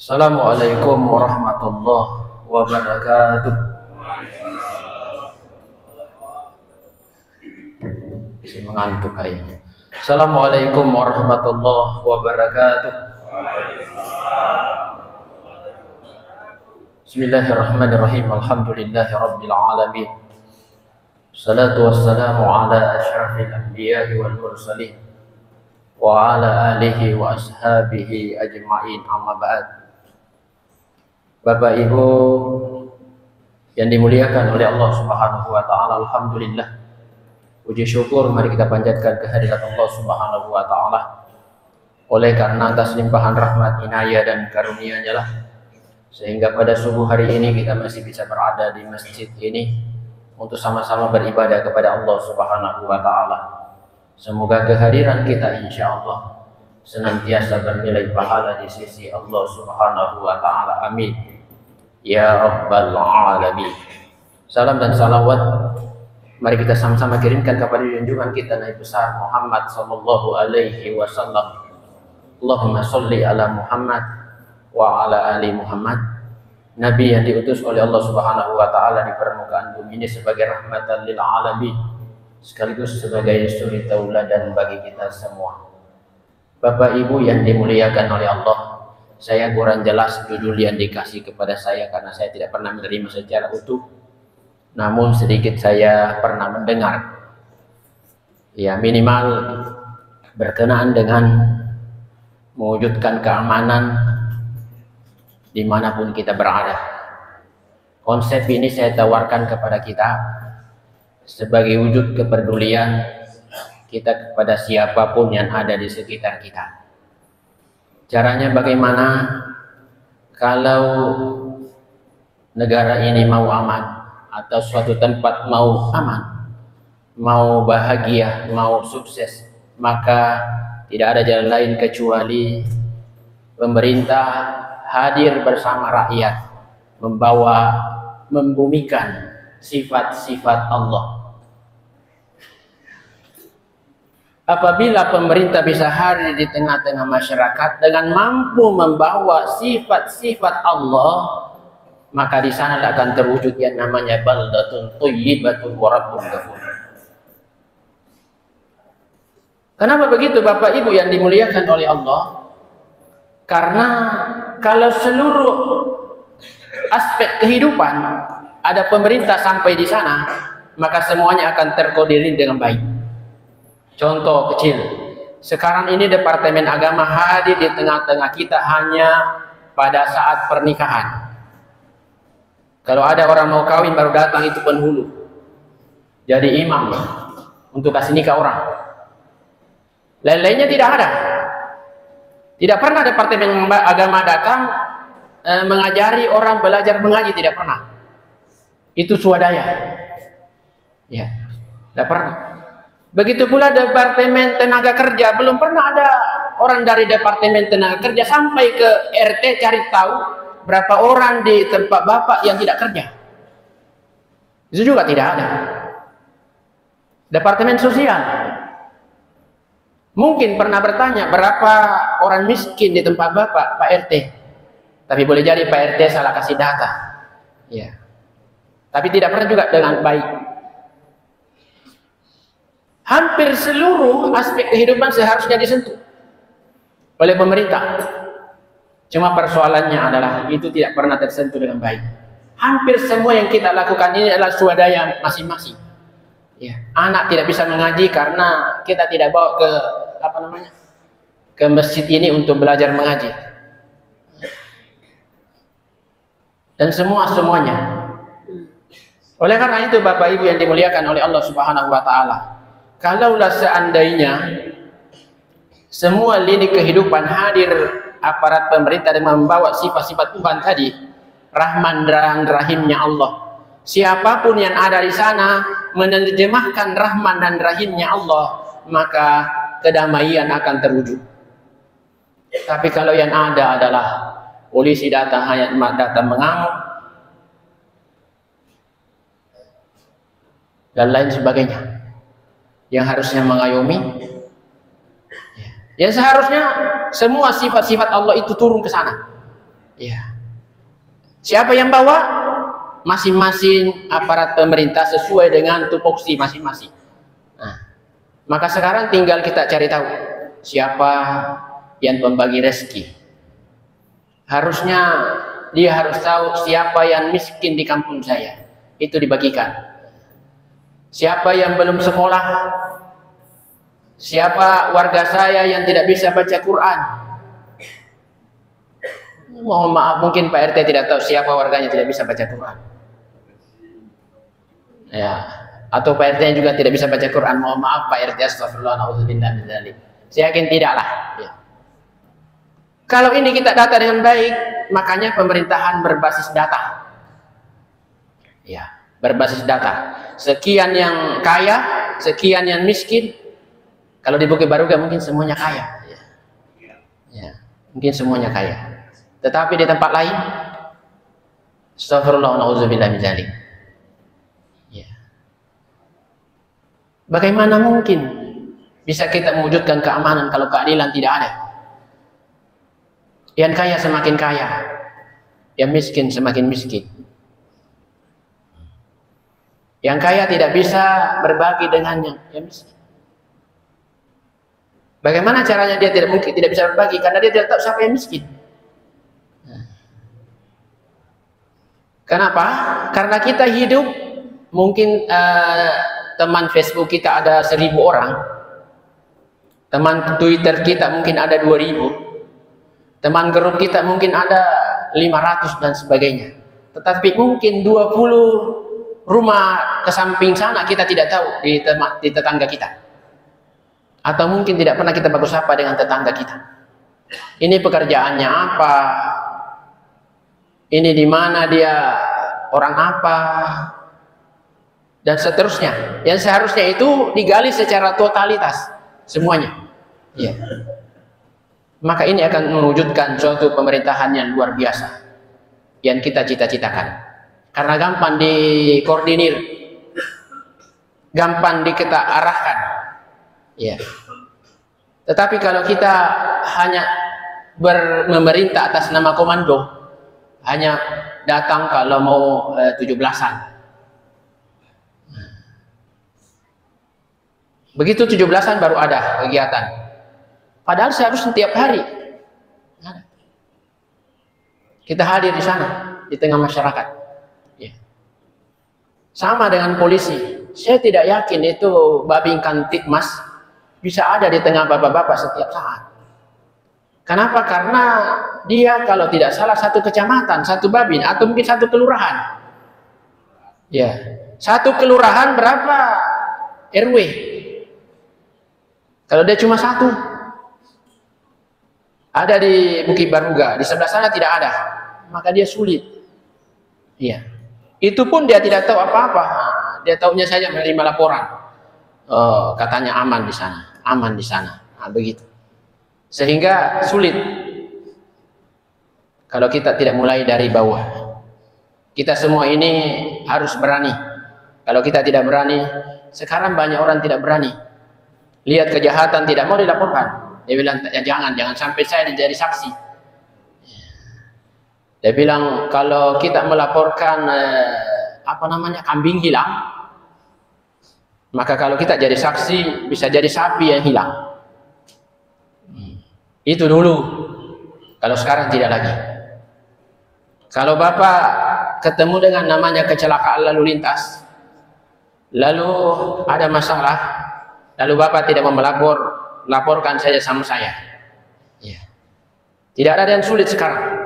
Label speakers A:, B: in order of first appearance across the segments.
A: Assalamualaikum warahmatullahi wabarakatuh. Masih mengantuk kayaknya. Assalamualaikum warahmatullahi wabarakatuh. Bismillahirrahmanirrahim. Alhamdulillahi rabbil alamin. Salatu wassalamu ala asyrafil anbiya'i wal mursalin wa ala alihi wa ashabihi ajma'in, amma ba'd. Bapak Ibu yang dimuliakan oleh Allah Subhanahu wa taala, alhamdulillah, puji syukur mari kita panjatkan kehadirat Allah Subhanahu wa taala. Oleh karena atas limpahan rahmat, inayah dan karunia-Nya lah sehingga pada subuh hari ini kita masih bisa berada di masjid ini untuk sama-sama beribadah kepada Allah Subhanahu wa taala. Semoga kehadiran kita insyaallah senantiasa bernilai pahala di sisi Allah Subhanahu wa taala. Amin ya rabbal alamin. Salam dan salawat mari kita sama-sama kirimkan kepada junjungan kita Nabi besar Muhammad sallallahu alaihi wasallam. Allahumma sholli ala Muhammad wa ala ali Muhammad. Nabi yang diutus oleh Allah Subhanahu wa taala di permukaan bumi ini sebagai rahmatan lil alamin, sekaligus sebagai suri tauladan bagi kita semua. Bapak Ibu yang dimuliakan oleh Allah, saya kurang jelas judul yang dikasih kepada saya karena saya tidak pernah menerima secara utuh. Namun sedikit saya pernah mendengar, ya minimal berkenaan dengan mewujudkan keamanan dimanapun kita berada. Konsep ini saya tawarkan kepada kita sebagai wujud kepedulian kita kepada siapapun yang ada di sekitar kita. Caranya bagaimana? Kalau negara ini mau aman atau suatu tempat mau aman, mau bahagia, mau sukses, maka tidak ada jalan lain kecuali pemerintah hadir bersama rakyat, membumikan sifat-sifat Allah. Apabila pemerintah bisa hadir di tengah-tengah masyarakat dengan mampu membawa sifat-sifat Allah, maka di sana akan terwujud yang namanya baldatun thayyibatun wa rabbun ghafur. Kenapa begitu Bapak Ibu yang dimuliakan oleh Allah? Karena kalau seluruh aspek kehidupan ada pemerintah sampai di sana, maka semuanya akan terkoordinir dengan baik. Contoh kecil, sekarang ini Departemen Agama hadir di tengah-tengah kita hanya pada saat pernikahan. Kalau ada orang mau kawin baru datang itu penghulu, jadi imam untuk kasih nikah orang. Lain-lainnya tidak ada. Tidak pernah Departemen Agama datang mengajari orang belajar mengaji, tidak pernah. Itu swadaya. Ya, tidak pernah. Begitu pula Departemen Tenaga Kerja, belum pernah ada orang dari Departemen Tenaga Kerja sampai ke RT cari tahu berapa orang di tempat Bapak yang tidak kerja. Itu juga tidak ada. Departemen Sosial mungkin pernah bertanya berapa orang miskin di tempat Bapak, Pak RT. Tapi boleh jadi Pak RT salah kasih data. Ya. Tapi tidak pernah juga dengan baik. Hampir seluruh aspek kehidupan seharusnya disentuh oleh pemerintah. Cuma persoalannya adalah itu tidak pernah tersentuh dengan baik. Hampir semua yang kita lakukan ini adalah swadaya masing-masing. Ya. Anak tidak bisa mengaji karena kita tidak bawa ke masjid ini untuk belajar mengaji. Dan semuanya. Oleh karena itu Bapak Ibu yang dimuliakan oleh Allah Subhanahu wa taala, kalaulah seandainya semua lini kehidupan hadir aparat pemerintah dan membawa sifat-sifat Tuhan tadi, Rahman dan Rahimnya Allah, siapapun yang ada di sana menerjemahkan Rahman dan Rahimnya Allah, maka kedamaian akan terwujud. Tapi kalau yang ada adalah polisi datang mengamuk dan lain sebagainya, yang harusnya mengayomi, ya seharusnya semua sifat-sifat Allah itu turun ke sana. Ya. Siapa yang bawa? Masing-masing aparat pemerintah sesuai dengan tupoksi masing-masing. Nah, maka sekarang tinggal kita cari tahu siapa yang membagi rezeki. Harusnya dia harus tahu siapa yang miskin di kampung saya, itu dibagikan. Siapa yang belum sekolah, siapa warga saya yang tidak bisa baca Quran. Mohon maaf, mungkin Pak RT tidak tahu siapa warganya tidak bisa baca Quran. Ya, atau Pak RT juga tidak bisa baca Quran. Mohon maaf Pak RT, astagfirullah, naudzubillah min dzalik. Saya yakin tidaklah. Ya. Kalau ini kita data dengan baik, makanya pemerintahan berbasis data. Ya, berbasis data. Sekian yang kaya, sekian yang miskin. Kalau di Bukit Baruga mungkin semuanya kaya. Ya. Ya, mungkin semuanya kaya. Tetapi di tempat lain, astagfirullah, naudzubillah min dzalik. Bagaimana mungkin bisa kita mewujudkan keamanan kalau keadilan tidak ada? Yang kaya semakin kaya, yang miskin semakin miskin. Yang kaya tidak bisa berbagi dengan yang miskin. Bagaimana caranya dia tidak bisa berbagi? Karena dia tidak tahu siapa yang miskin. Kenapa? Karena kita hidup mungkin teman Facebook kita ada 1000 orang, teman Twitter kita mungkin ada 2000, teman grup kita mungkin ada 500 dan sebagainya. Tetapi mungkin 20 rumah ke samping sana kita tidak tahu di tetangga kita, atau mungkin tidak pernah kita bagus sapa dengan tetangga kita. Ini pekerjaannya apa? Ini di mana dia, orang apa? Dan seterusnya, yang seharusnya itu digali secara totalitas semuanya. Ya. Maka ini akan mewujudkan suatu pemerintahan yang luar biasa yang kita cita-citakan. Karena gampang dikoordinir, gampang kita arahkan. Ya. Tetapi kalau kita hanya memerintah atas nama komando, hanya datang kalau mau 17-an. Begitu 17-an baru ada kegiatan. Padahal seharusnya setiap hari kita hadir di sana, di tengah masyarakat. Ya. Sama dengan polisi. Saya tidak yakin itu Babin Kantipmas bisa ada di tengah bapak-bapak setiap saat. Kenapa? Karena dia kalau tidak salah satu kecamatan, satu babin, atau mungkin satu kelurahan. Ya, satu kelurahan berapa RW? Kalau dia cuma satu, ada di Bukit Baruga, di sebelah sana tidak ada, maka dia sulit. Iya, itu pun dia tidak tahu apa-apa. Dia tahunya saja menerima laporan. Oh, katanya aman di sana, aman di sana. Nah, begitu. Sehingga sulit kalau kita tidak mulai dari bawah. Kita semua ini harus berani. Kalau kita tidak berani, sekarang banyak orang tidak berani. Lihat kejahatan tidak mau dilaporkan. Dia bilang ya, jangan sampai saya jadi saksi. Dia bilang kalau kita melaporkan kambing hilang, maka kalau kita jadi saksi bisa jadi sapi yang hilang. Itu dulu. Kalau sekarang tidak lagi. Kalau Bapak ketemu dengan namanya kecelakaan lalu lintas, lalu ada masalah, lalu Bapak tidak mau laporkan saja sama saya. Ya. Tidak ada yang sulit sekarang.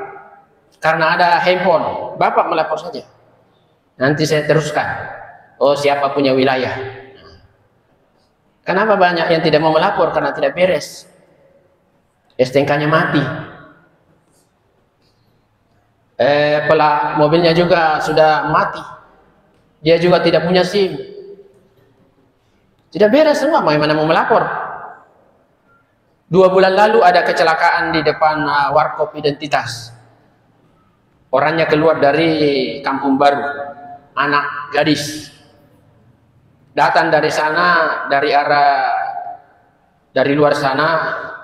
A: Karena ada handphone, Bapak melapor saja. Nanti saya teruskan. Oh, siapa punya wilayah. Kenapa banyak yang tidak mau melapor? Karena tidak beres. STNK-nya mati. Pelak mobilnya juga sudah mati. Dia juga tidak punya SIM. Tidak beres semua, bagaimana mau melapor? 2 bulan lalu ada kecelakaan di depan Warkop Identitas. Orangnya keluar dari Kampung Baru, anak gadis. Datang dari sana, dari luar sana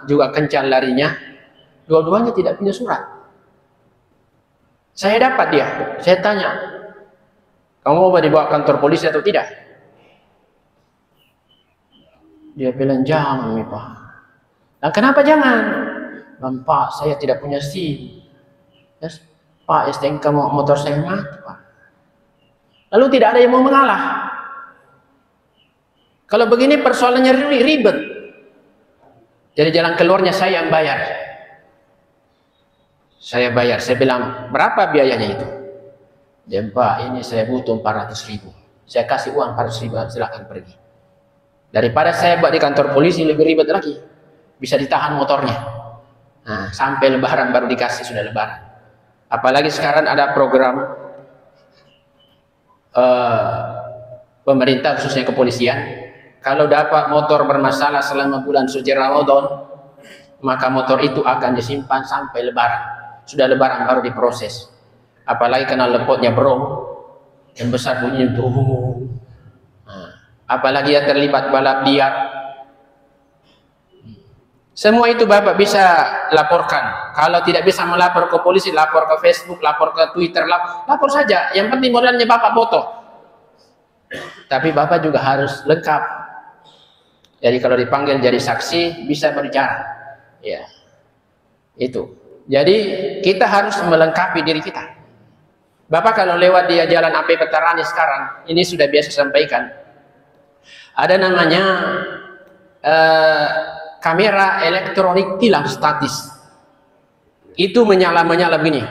A: juga kencan larinya. Dua-duanya tidak punya surat. Saya dapat dia. Saya tanya, kamu mau dibawa kantor polisi atau tidak? Dia bilang, jangan nih Pak. Nah, kenapa jangan? Bang, Pak, saya tidak punya SIM. Yes. Pak, STNK motor saya mati, Pak. Lalu tidak ada yang mau mengalah. Kalau begini persoalannya ribet. Jadi jalan keluarnya saya yang bayar. Saya bayar. Saya bilang, berapa biayanya itu? Dia, Pak, ini saya butuh 400.000. Saya kasih uang 400.000, silakan pergi. Daripada saya buat di kantor polisi lebih ribet lagi. Bisa ditahan motornya. Nah, sampai lebaran baru dikasih, sudah lebaran. Apalagi sekarang ada program pemerintah khususnya kepolisian, kalau dapat motor bermasalah selama bulan suci Ramadan, maka motor itu akan disimpan sampai lebaran. Sudah lebaran baru diproses. Apalagi karena lepotnya brom yang besar bunyinya tuh. Apalagi yang terlibat balap liar. Semua itu Bapak bisa laporkan. Kalau tidak bisa melapor ke polisi, lapor ke Facebook, lapor ke Twitter, lapor saja. Yang penting modalnya Bapak foto. Tapi Bapak juga harus lengkap. Jadi kalau dipanggil jadi saksi bisa berbicara. Ya. Itu. Jadi kita harus melengkapi diri kita. Bapak kalau lewat di jalan AP Veterani sekarang, ini sudah biasa sampaikan. Ada namanya kamera elektronik tilang statis. Itu menyala begini.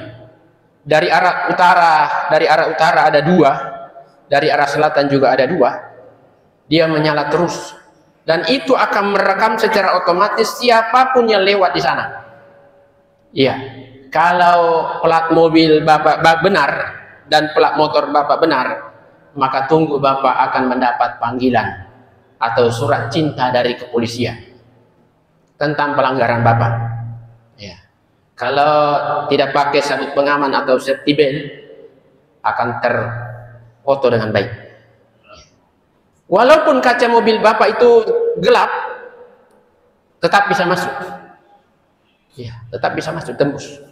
A: Dari arah utara ada 2, dari arah selatan juga ada 2. Dia menyala terus. Dan itu akan merekam secara otomatis siapapun yang lewat di sana. Iya. Kalau plat mobil Bapak benar dan plat motor Bapak benar, maka tunggu Bapak akan mendapat panggilan atau surat cinta dari kepolisian tentang pelanggaran Bapak. Ya. Kalau tidak pakai sabuk pengaman atau safety belt, akan terfoto dengan baik. Walaupun kaca mobil Bapak itu gelap, tetap bisa masuk. Ya, tetap bisa masuk, tembus.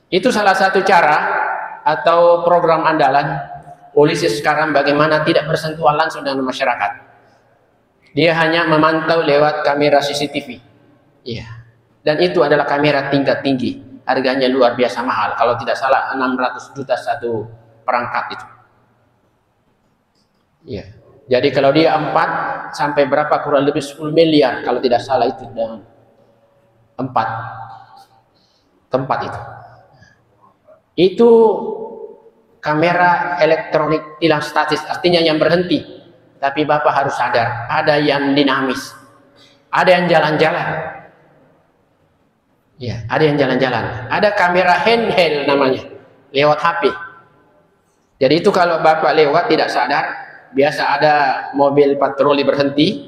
A: Itu salah satu cara atau program andalan polisi sekarang bagaimana tidak bersentuhan langsung dengan masyarakat. Dia hanya memantau lewat kamera CCTV. Iya. Dan itu adalah kamera tingkat tinggi. Harganya luar biasa mahal. Kalau tidak salah 600 juta satu perangkat itu. Iya. Jadi kalau dia 4 sampai berapa kurang lebih 10 miliar kalau tidak salah itu dengan 4 tempat itu. Itu kamera elektronik tilang statis, artinya yang berhenti. Tapi Bapak harus sadar, ada yang dinamis, ada yang jalan-jalan. Ya, ada yang jalan-jalan. Ada kamera handheld namanya, lewat HP. Jadi itu kalau Bapak lewat tidak sadar, biasa ada mobil patroli berhenti,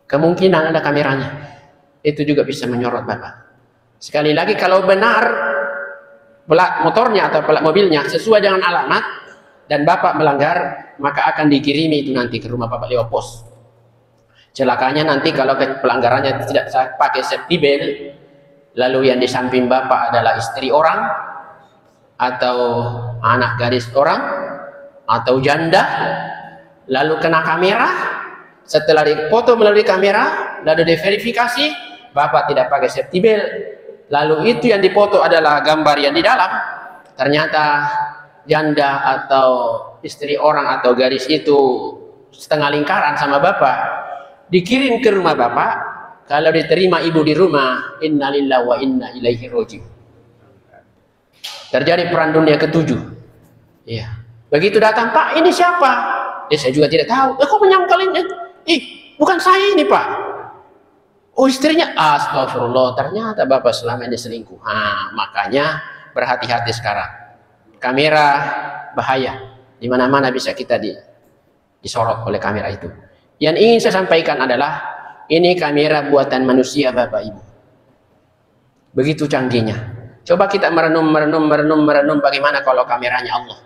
A: kemungkinan ada kameranya. Itu juga bisa menyorot Bapak. Sekali lagi kalau benar plat motornya atau plat mobilnya sesuai dengan alamat dan Bapak melanggar, maka akan dikirimi itu nanti ke rumah Bapak lewat pos. Celakanya nanti kalau pelanggarannya tidak pakai safety belt, lalu yang di samping Bapak adalah istri orang, atau anak gadis orang, atau janda, lalu kena kamera, setelah dipoto melalui kamera, lalu diverifikasi, Bapak tidak pakai safety belt, lalu itu yang dipoto adalah gambar yang di dalam, ternyata janda atau istri orang atau gadis itu setengah lingkaran sama Bapak, dikirim ke rumah Bapak. Kalau diterima ibu di rumah, innalillahi wa inna ilaihi raji'un. Terjadi perang dunia ke-7. Ya. Begitu datang, Pak, ini siapa? Saya juga tidak tahu. Kok menyangkal ini? Bukan saya ini, Pak. Oh, istrinya. Astagfirullah, ternyata Bapak selama ini selingkuh. Makanya berhati-hati sekarang. Kamera bahaya. Di mana-mana bisa kita disorot oleh kamera itu. Yang ingin saya sampaikan adalah ini kamera buatan manusia Bapak Ibu. Begitu canggihnya. Coba kita merenung bagaimana kalau kameranya Allah.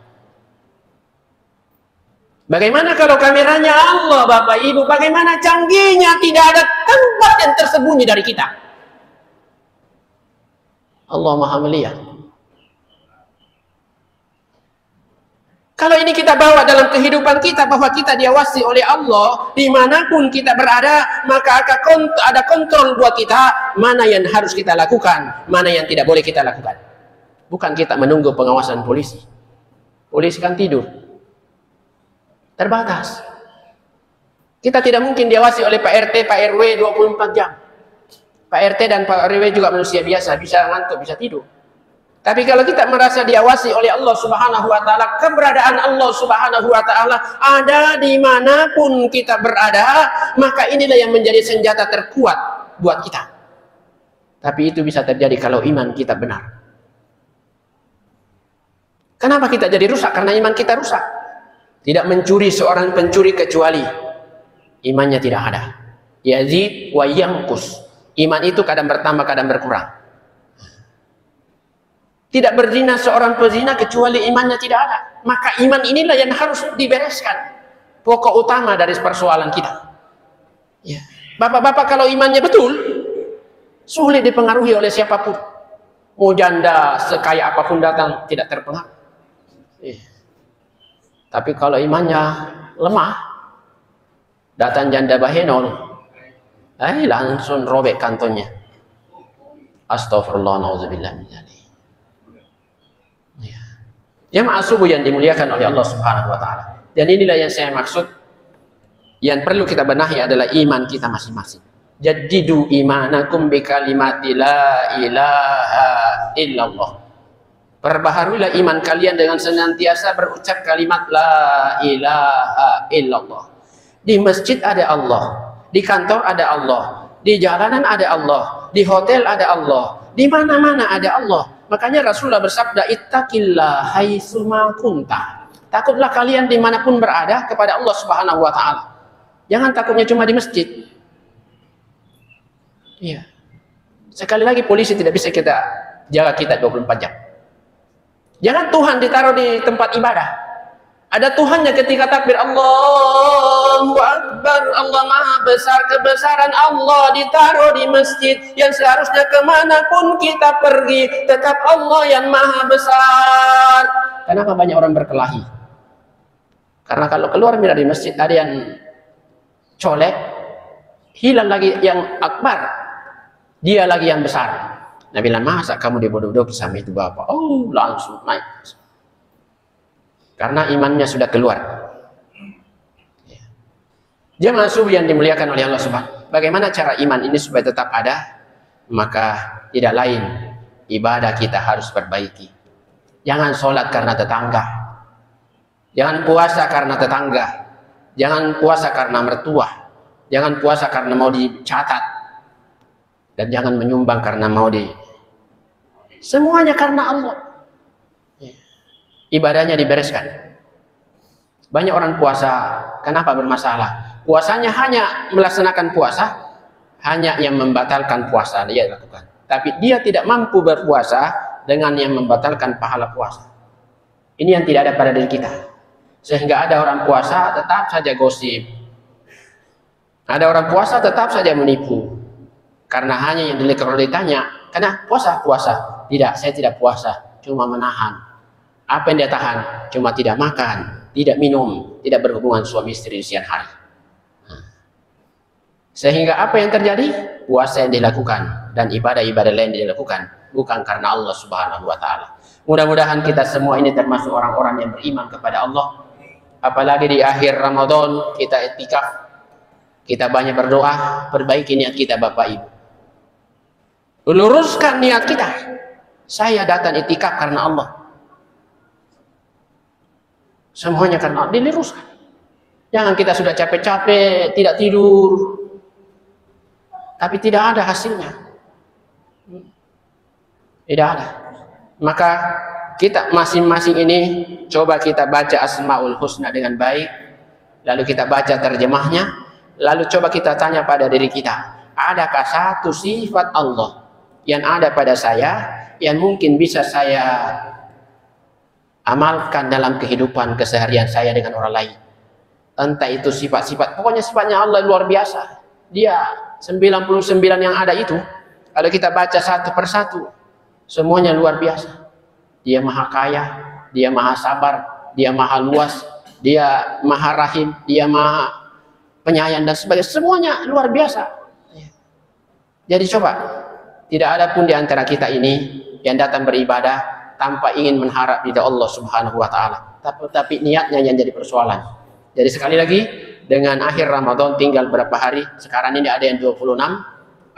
A: Bagaimana kalau kameranya Allah Bapak Ibu? Bagaimana canggihnya, tidak ada tempat yang tersembunyi dari kita. Allah Maha melihat. Kalau ini kita bawa dalam kehidupan kita, bahwa kita diawasi oleh Allah dimanapun kita berada, maka akan ada kontrol buat kita, mana yang harus kita lakukan, mana yang tidak boleh kita lakukan. Bukan kita menunggu pengawasan polisi. Polisi kan tidur, terbatas. Kita tidak mungkin diawasi oleh Pak RT, Pak RW 24 jam. Pak RT dan Pak RW juga manusia biasa, bisa ngantuk, bisa tidur. Tapi kalau kita merasa diawasi oleh Allah Subhanahu wa Ta'ala, keberadaan Allah Subhanahu wa Ta'ala ada dimanapun kita berada, maka inilah yang menjadi senjata terkuat buat kita. Tapi itu bisa terjadi kalau iman kita benar. Kenapa kita jadi rusak? Karena iman kita rusak. Tidak mencuri seorang pencuri kecuali imannya tidak ada. Yazid wa yanqus. Iman itu kadang bertambah, kadang berkurang. Tidak berzina seorang pezina kecuali imannya tidak ada. Maka iman inilah yang harus dibereskan. Pokok utama dari persoalan kita. Ya. Bapak-bapak kalau imannya betul, sulit dipengaruhi oleh siapapun. Mau janda sekaya apapun datang, tidak terpengaruh. Ya. Tapi kalau imannya lemah, datang janda bahenol, langsung robek kantonnya. Astagfirullah, na'udzubillah min dzalik. Jamaah subuh yang dimuliakan oleh Allah Subhanahu wa Ta'ala. Dan inilah yang saya maksud, yang perlu kita benahi adalah iman kita masing-masing. Jaddidu imanakum bi kalimati la ilaha illallah. Perbaharuilah iman kalian dengan senantiasa berucap kalimat la ilaha illallah. Di masjid ada Allah, di kantor ada Allah, di jalanan ada Allah, di hotel ada Allah, di mana-mana ada Allah. Makanya Rasulullah bersabda, ittaqillah haitsuma kunta. Takutlah kalian dimanapun berada kepada Allah Subhanahu wa Ta'ala. Jangan takutnya cuma di masjid. Iya. Sekali lagi, polisi tidak bisa kita jaga kita 24 jam. Jangan Tuhan ditaruh di tempat ibadah. Ada Tuhannya ketika takbir Allahu Akbar, Allah Maha Besar. Kebesaran Allah ditaruh di masjid, yang seharusnya kemanapun kita pergi tetap Allah yang Maha Besar. Kenapa banyak orang berkelahi? Karena kalau keluar dari masjid ada yang colek, hilang lagi yang akbar, dia lagi yang besar. Nabi bilang, masa kamu dibodoh-bodoh sama itu bapak? Oh, langsung naik. Karena imannya sudah keluar. Jemaah subuh yang dimuliakan oleh Allah Subhanahu. Bagaimana cara iman ini supaya tetap ada? Maka tidak lain, ibadah kita harus perbaiki. Jangan sholat karena tetangga. Jangan puasa karena tetangga. Jangan puasa karena mertua. Jangan puasa karena mau dicatat. Dan jangan menyumbang karena mau semuanya karena Allah. Ibadahnya dibereskan. Banyak orang puasa, kenapa bermasalah? Puasanya hanya melaksanakan puasa, hanya yang membatalkan puasa dia lakukan. Tapi dia tidak mampu berpuasa dengan yang membatalkan pahala puasa. Ini yang tidak ada pada diri kita. Sehingga ada orang puasa tetap saja gosip. Ada orang puasa tetap saja menipu. Karena hanya yang kalau ditanya, karena puasa. Tidak, saya tidak puasa, cuma menahan. Apa yang dia tahan? Cuma tidak makan, tidak minum, tidak berhubungan suami istri di siang hari. Sehingga apa yang terjadi? Puasa yang dilakukan dan ibadah-ibadah lain yang dilakukan bukan karena Allah Subhanahu wa Ta'ala. Mudah-mudahan kita semua ini termasuk orang-orang yang beriman kepada Allah. Apalagi di akhir Ramadan kita i'tikaf, kita banyak berdoa, perbaiki niat kita Bapak Ibu. Luruskan niat kita. Saya datang i'tikaf karena Allah. Semuanya karena diluruskan. Jangan kita sudah capek-capek, tidak tidur, tapi tidak ada hasilnya. Tidak ada. Maka kita masing-masing ini coba kita baca Asmaul Husna dengan baik, lalu kita baca terjemahnya, lalu coba kita tanya pada diri kita, adakah satu sifat Allah yang ada pada saya yang mungkin bisa saya amalkan dalam kehidupan keseharian saya dengan orang lain. Entah itu sifat-sifat, pokoknya sifatnya Allah luar biasa. Dia 99 yang ada itu, kalau kita baca satu persatu, semuanya luar biasa. Dia maha kaya, dia maha sabar, Dia maha luas, dia maha rahim, dia maha penyayang dan sebagainya. Semuanya luar biasa. Jadi coba, tidak ada pun di antara kita ini yang datang beribadah tanpa ingin mengharap ridha Allah Subhanahu wa taala. Tapi niatnya yang jadi persoalan. Jadi sekali lagi, dengan akhir Ramadan tinggal berapa hari? Sekarang ini ada yang 26,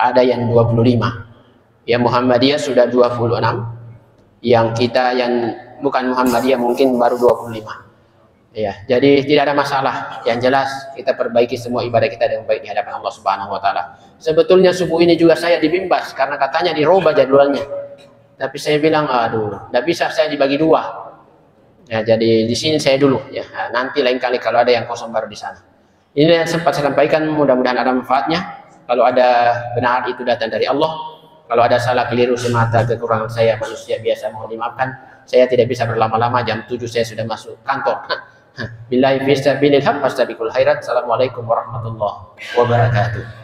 A: ada yang 25. Ya Muhammadiyah sudah 26. Yang kita yang bukan Muhammadiyah mungkin baru 25. Ya, jadi tidak ada masalah. Yang jelas kita perbaiki semua ibadah kita dengan baik di hadapan Allah Subhanahu wa taala. Sebetulnya subuh ini juga saya dibimbas karena katanya dirubah jadwalnya. Tapi saya bilang, aduh, tidak bisa saya dibagi dua. Ya, jadi di sini saya dulu ya. Nah, nanti lain kali kalau ada yang kosong baru di sana. Ini yang sempat saya sampaikan, mudah-mudahan ada manfaatnya. Kalau ada benar itu datang dari Allah. Kalau ada salah keliru semata kekurangan saya manusia biasa mohon dimaafkan. Saya tidak bisa berlama-lama, jam 7 saya sudah masuk kantor. Billahi fi sabilillah fastabiqul khairat. Assalamualaikum warahmatullahi wabarakatuh.